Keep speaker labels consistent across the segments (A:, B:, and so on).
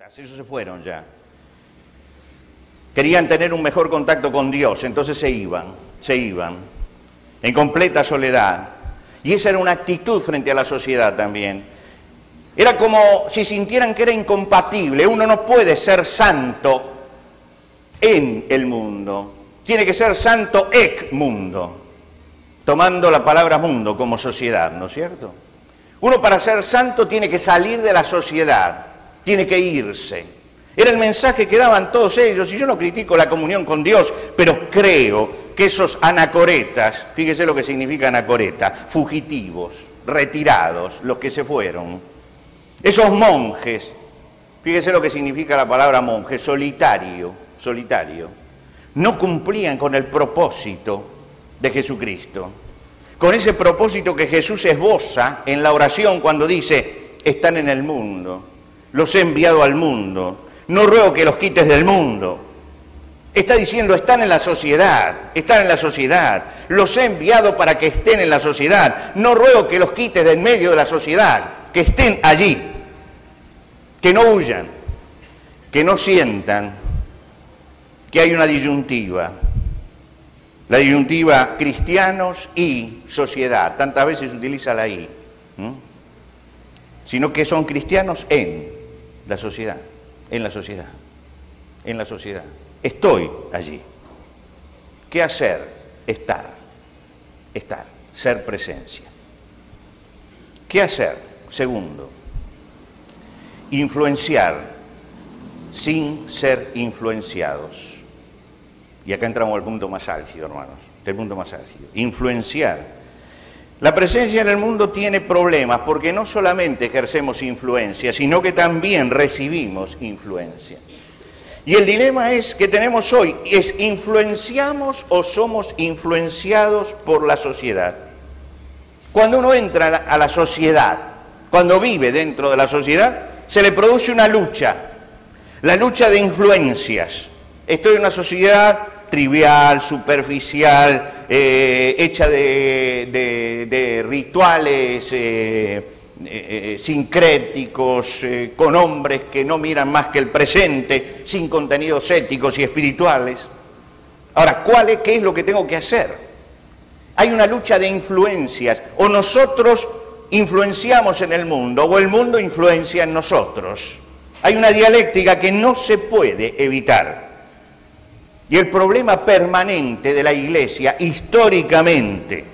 A: Ellos se fueron ya. Querían tener un mejor contacto con Dios, entonces se iban, en completa soledad. Y esa era una actitud frente a la sociedad también. Era como si sintieran que era incompatible. Uno no puede ser santo en el mundo, tiene que ser santo ec mundo, tomando la palabra mundo como sociedad, ¿no es cierto? Uno para ser santo tiene que salir de la sociedad, tiene que irse. Era el mensaje que daban todos ellos, y yo no critico la comunión con Dios, pero creo que esos anacoretas, fíjese lo que significa anacoreta, fugitivos, retirados, los que se fueron, esos monjes, fíjese lo que significa la palabra monje, solitario, no cumplían con el propósito de Jesucristo, con ese propósito que Jesús esboza en la oración cuando dice, están en el mundo, los he enviado al mundo, no ruego que los quites del mundo. Está diciendo, están en la sociedad, los he enviado para que estén en la sociedad, no ruego que los quites del medio de la sociedad, que estén allí, que no huyan, que no sientan que hay una disyuntiva, la disyuntiva cristianos y sociedad, tantas veces se utiliza la I, sino que son cristianos en la sociedad, estoy allí. ¿Qué hacer? Estar, ser presencia. ¿Qué hacer? Segundo, influenciar sin ser influenciados. Y acá entramos al punto más álgido, hermanos, influenciar. La presencia en el mundo tiene problemas porque no solamente ejercemos influencia, sino que también recibimos influencia. Y el dilema que tenemos hoy es, ¿influenciamos o somos influenciados por la sociedad? Cuando uno entra a la sociedad, cuando vive dentro de la sociedad, se le produce una lucha, la lucha de influencias. Estoy en una sociedad trivial, superficial, hecha de rituales sincréticos, con hombres que no miran más que el presente, sin contenidos éticos y espirituales. Ahora, ¿qué es lo que tengo que hacer? Hay una lucha de influencias, o nosotros influenciamos en el mundo, o el mundo influencia en nosotros. Hay una dialéctica que no se puede evitar. Y el problema permanente de la Iglesia, históricamente,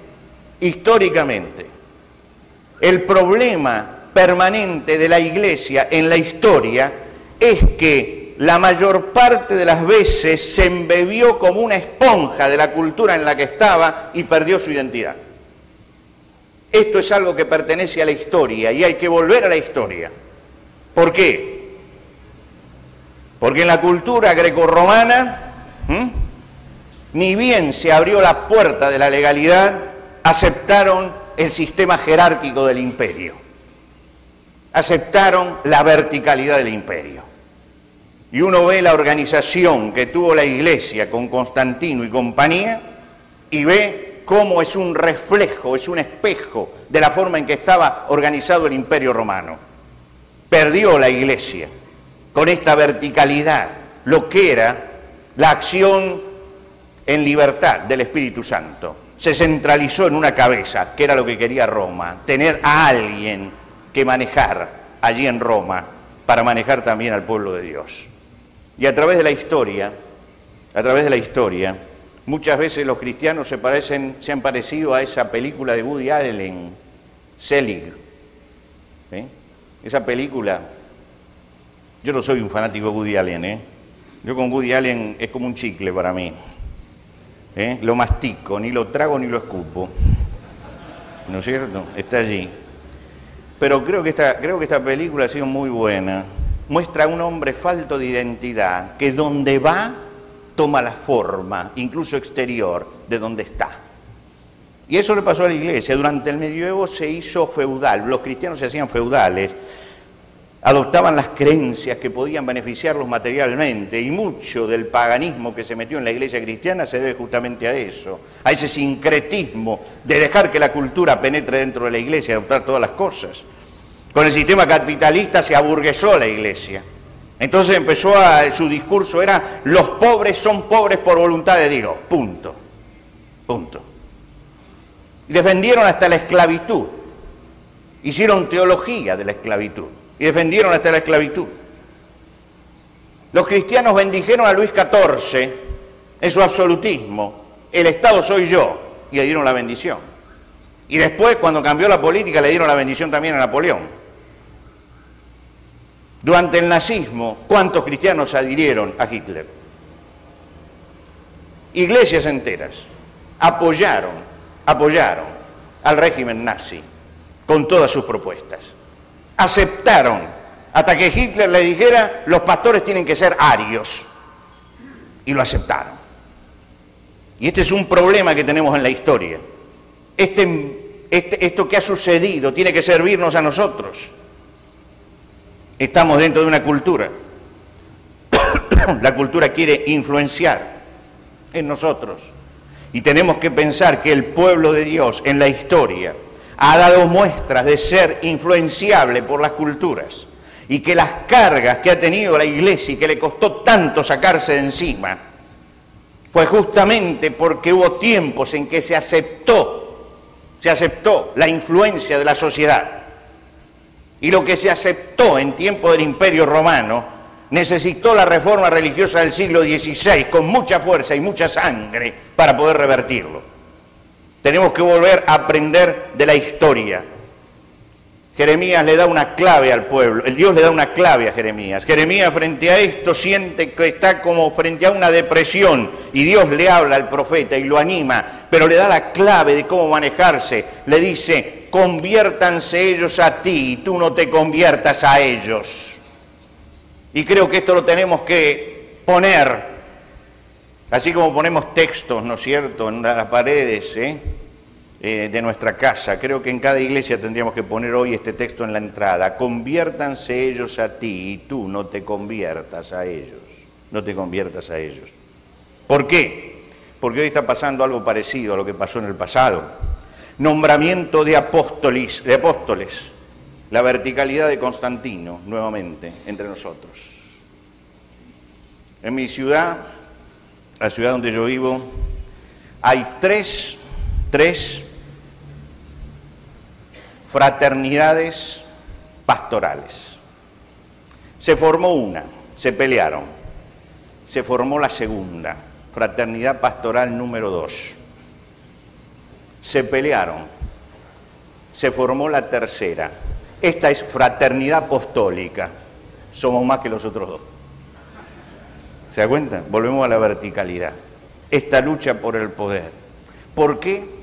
A: el problema permanente de la Iglesia en la historia es que la mayor parte de las veces se embebió como una esponja de la cultura en la que estaba y perdió su identidad. Esto es algo que pertenece a la historia y hay que volver a la historia. ¿Por qué? Porque en la cultura grecorromana, ni bien se abrió la puerta de la legalidad, aceptaron el sistema jerárquico del imperio, aceptaron la verticalidad del imperio. Y uno ve la organización que tuvo la Iglesia con Constantino y compañía y ve cómo es un reflejo, es un espejo de la forma en que estaba organizado el imperio romano. Perdió la Iglesia con esta verticalidad lo que era la acción en libertad del Espíritu Santo. Se centralizó en una cabeza, que era lo que quería Roma, tener a alguien que manejar allí en Roma, para manejar también al pueblo de Dios. Y a través de la historia, muchas veces los cristianos se han parecido a esa película de Woody Allen, Selig. Esa película, yo no soy un fanático de Woody Allen, Yo con Woody Allen es como un chicle para mí. Lo mastico, ni lo trago ni lo escupo. ¿No es cierto? Está allí. Pero creo que esta película ha sido muy buena. Muestra a un hombre falto de identidad, que donde va, toma la forma, incluso exterior, de donde está. Y eso le pasó a la Iglesia. Durante el medioevo se hizo feudal. Los cristianos se hacían feudales. Adoptaban las creencias que podían beneficiarlos materialmente, y mucho del paganismo que se metió en la Iglesia cristiana se debe justamente a eso, a ese sincretismo de dejar que la cultura penetre dentro de la Iglesia y adoptar todas las cosas. Con el sistema capitalista se aburguesó la Iglesia, Entonces su discurso era: los pobres son pobres por voluntad de Dios, punto, punto. Y defendieron hasta la esclavitud, hicieron teología de la esclavitud, y defendieron hasta la esclavitud. Los cristianos bendijeron a Luis XIV en su absolutismo: el Estado soy yo, y le dieron la bendición. Y después, cuando cambió la política, le dieron la bendición también a Napoleón. Durante el nazismo, ¿cuántos cristianos adhirieron a Hitler? Iglesias enteras apoyaron al régimen nazi con todas sus propuestas. Aceptaron, hasta que Hitler le dijera: los pastores tienen que ser arios. Y lo aceptaron. Y este es un problema que tenemos en la historia. Esto que ha sucedido tiene que servirnos a nosotros. Estamos dentro de una cultura. La cultura quiere influenciar en nosotros. Y tenemos que pensar que el pueblo de Dios en la historia ha dado muestras de ser influenciable por las culturas. Y que las cargas que ha tenido la Iglesia y que le costó tanto sacarse de encima, fue justamente porque hubo tiempos en que se aceptó la influencia de la sociedad. Y lo que se aceptó en tiempo del Imperio Romano necesitó la reforma religiosa del siglo XVI con mucha fuerza y mucha sangre para poder revertirlo. Tenemos que volver a aprender de la historia. Jeremías le da una clave al pueblo, el Dios le da una clave a Jeremías. Jeremías, frente a esto, siente que está como frente a una depresión, y Dios le habla al profeta y lo anima, pero le da la clave de cómo manejarse. Le dice: conviértanse ellos a ti y tú no te conviertas a ellos. Y creo que esto lo tenemos que poner, así como ponemos textos, ¿no es cierto?, en las paredes, de nuestra casa. Creo que en cada iglesia tendríamos que poner hoy este texto en la entrada: conviértanse ellos a ti y tú no te conviertas a ellos. No te conviertas a ellos. ¿Por qué? Porque hoy está pasando algo parecido a lo que pasó en el pasado. Nombramiento de apóstoles, la verticalidad de Constantino nuevamente entre nosotros. En mi ciudad, la ciudad donde yo vivo, hay tres fraternidades pastorales. Se formó una, se pelearon. Se formó la segunda, fraternidad pastoral número 2. Se pelearon. Se formó la tercera. Esta es fraternidad apostólica. Somos más que los otros dos. ¿Se da cuenta? Volvemos a la verticalidad. Esta lucha por el poder. ¿Por qué?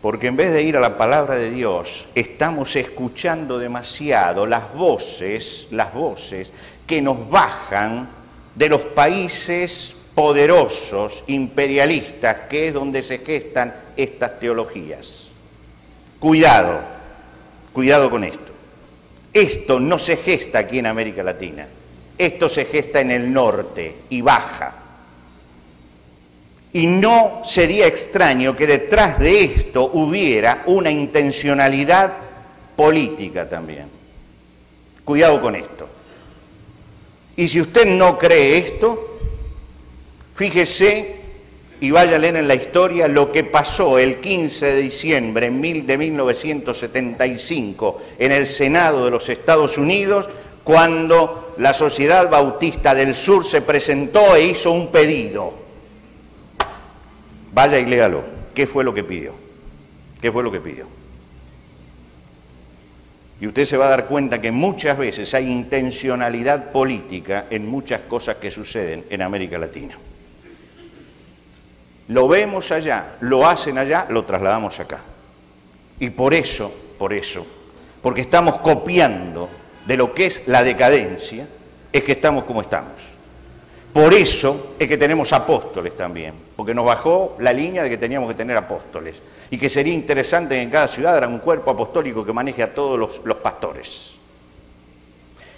A: Porque en vez de ir a la palabra de Dios, estamos escuchando demasiado las voces que nos bajan de los países poderosos, imperialistas, que es donde se gestan estas teologías. Cuidado con esto. Esto no se gesta aquí en América Latina. Esto se gesta en el norte y baja. Y no sería extraño que detrás de esto hubiera una intencionalidad política también. Cuidado con esto. Y si usted no cree esto, fíjese y vaya a leer en la historia lo que pasó el 15 de diciembre de 1975 en el Senado de los Estados Unidos, cuando la Sociedad Bautista del Sur se presentó e hizo un pedido. Vaya y léalo. ¿Qué fue lo que pidió? ¿Qué fue lo que pidió? Y usted se va a dar cuenta que muchas veces hay intencionalidad política en muchas cosas que suceden en América Latina. Lo vemos allá, lo hacen allá, lo trasladamos acá. Y por eso, porque estamos copiando de lo que es la decadencia, es que estamos como estamos. Por eso es que tenemos apóstoles también, porque nos bajó la línea de que teníamos que tener apóstoles y que sería interesante que en cada ciudad haya un cuerpo apostólico que maneje a todos los pastores.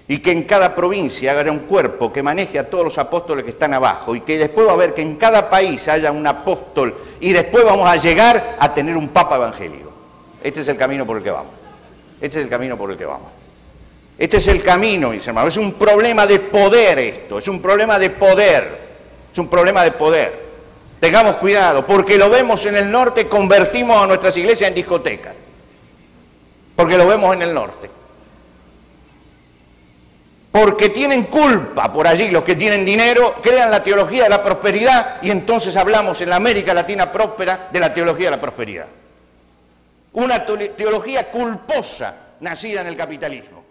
A: Y que en cada provincia haya un cuerpo que maneje a todos los apóstoles que están abajo, y que después va a haber que en cada país haya un apóstol, y después vamos a llegar a tener un papa evangélico. Este es el camino por el que vamos. Este es el camino por el que vamos. Este es el camino, mis hermanos. Es un problema de poder esto, es un problema de poder. Es un problema de poder. Tengamos cuidado, porque lo vemos en el norte, convertimos a nuestras iglesias en discotecas. Porque lo vemos en el norte. Porque tienen culpa por allí, los que tienen dinero, crean la teología de la prosperidad y entonces hablamos en la América Latina próspera de la teología de la prosperidad. Una teología culposa nacida en el capitalismo.